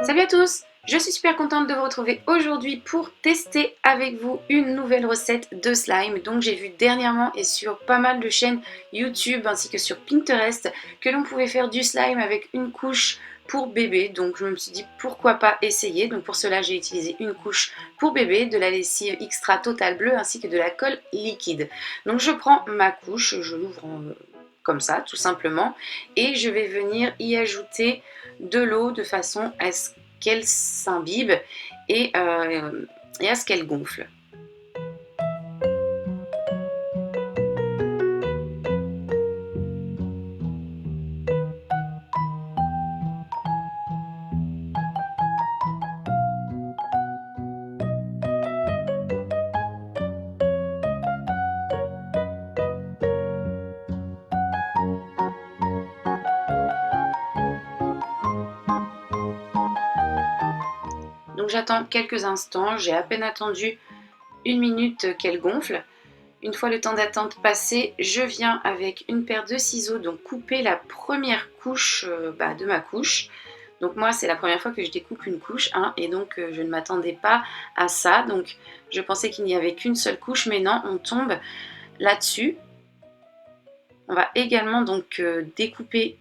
Salut à tous! Je suis super contente de vous retrouver aujourd'hui pour tester avec vous une nouvelle recette de slime. Donc j'ai vu dernièrement et sur pas mal de chaînes YouTube ainsi que sur Pinterest que l'on pouvait faire du slime avec une couche pour bébé. Donc je me suis dit pourquoi pas essayer. Donc pour cela j'ai utilisé une couche pour bébé, de la lessive extra Total Bleu ainsi que de la colle liquide. Donc je prends ma couche, je l'ouvre comme ça tout simplement et je vais venir y ajouter de l'eau de façon à ce qu'elle s'imbibe et à ce qu'elle gonfle. Donc j'attends quelques instants, j'ai à peine attendu une minute qu'elle gonfle. Une fois le temps d'attente passé, je viens avec une paire de ciseaux donc couper la première couche de ma couche. Donc moi c'est la première fois que je découpe une couche et donc je ne m'attendais pas à ça. Donc je pensais qu'il n'y avait qu'une seule couche, mais non, on tombe là-dessus. On va également donc découper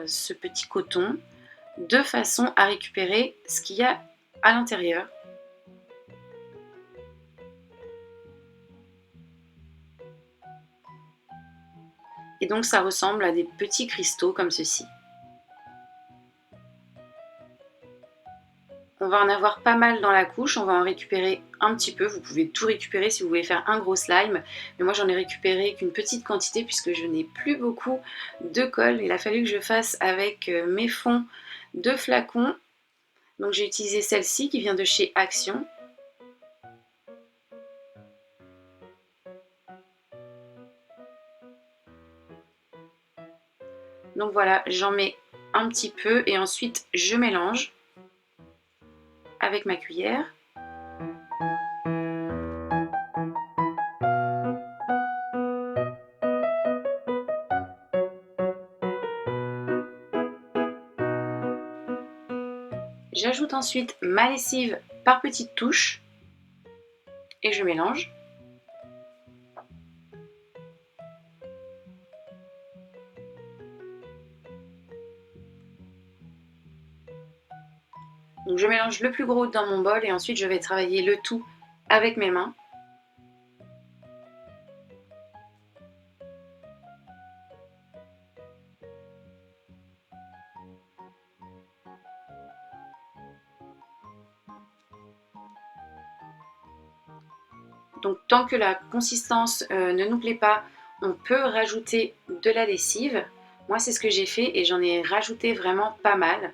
ce petit coton de façon à récupérer ce qu'il y a à l'intérieur. Et donc ça ressemble à des petits cristaux comme ceci. On va en avoir pas mal dans la couche, on va en récupérer un petit peu. Vous pouvez tout récupérer si vous voulez faire un gros slime. Mais moi j'en ai récupéré qu'une petite quantité puisque je n'ai plus beaucoup de colle. Il a fallu que je fasse avec mes fonds de flacons. Donc j'ai utilisé celle-ci qui vient de chez Action. Donc voilà, j'en mets un petit peu et ensuite je mélange avec ma cuillère. J'ajoute ensuite ma lessive par petites touches et je mélange. Donc je mélange le plus gros dans mon bol et ensuite je vais travailler le tout avec mes mains. Donc tant que la consistance ne nous plaît pas, on peut rajouter de la lessive. Moi c'est ce que j'ai fait et j'en ai rajouté vraiment pas mal.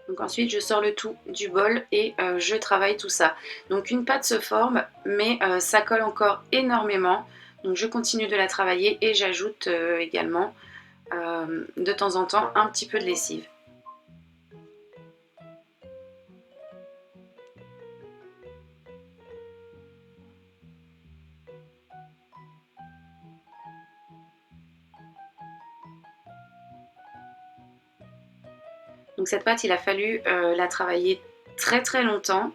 Donc ensuite je sors le tout du bol et je travaille tout ça. Donc une pâte se forme mais ça colle encore énormément. Donc je continue de la travailler et j'ajoute également de temps en temps un petit peu de lessive. Donc cette pâte, il a fallu la travailler très très longtemps.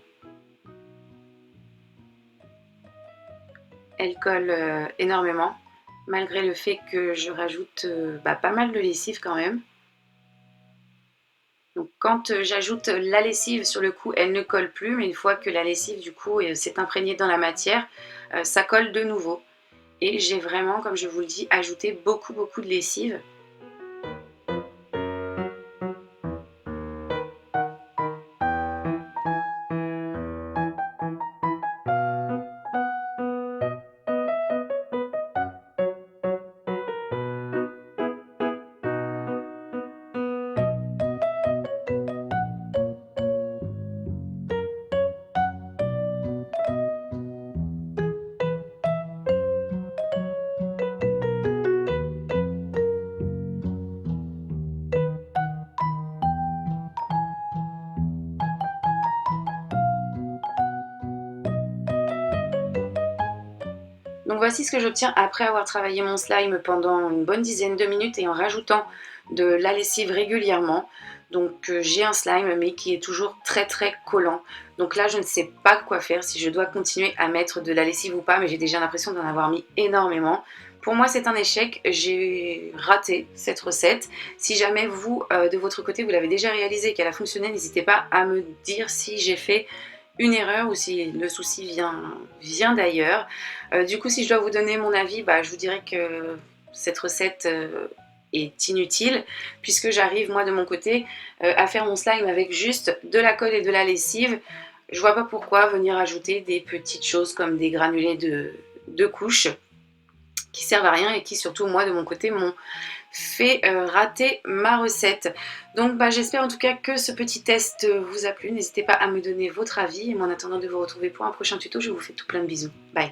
Elle colle énormément, malgré le fait que je rajoute pas mal de lessive quand même. Donc quand j'ajoute la lessive sur le coup, elle ne colle plus, mais une fois que la lessive du coup s'est imprégnée dans la matière, ça colle de nouveau. Et j'ai vraiment, comme je vous le dis, ajouté beaucoup de lessive. voici ce que j'obtiens après avoir travaillé mon slime pendant une bonne dizaine de minutes et en rajoutant de la lessive régulièrement. Donc j'ai un slime mais qui est toujours très très collant. Donc là je ne sais pas quoi faire, si je dois continuer à mettre de la lessive ou pas, mais j'ai déjà l'impression d'en avoir mis énormément. Pour moi c'est un échec, j'ai raté cette recette. Si jamais vous, de votre côté, vous l'avez déjà réalisé et qu'elle a fonctionné, n'hésitez pas à me dire si j'ai fait une erreur ou si le souci vient d'ailleurs. Du coup, si je dois vous donner mon avis, je vous dirais que cette recette est inutile puisque j'arrive moi de mon côté à faire mon slime avec juste de la colle et de la lessive. Je vois pas pourquoi venir ajouter des petites choses comme des granulés de couches qui servent à rien et qui surtout moi de mon côté m'ont fait rater ma recette. Donc j'espère en tout cas que ce petit test vous a plu. N'hésitez pas à me donner votre avis et moi en attendant de vous retrouver pour un prochain tuto, je vous fais tout plein de bisous. Bye.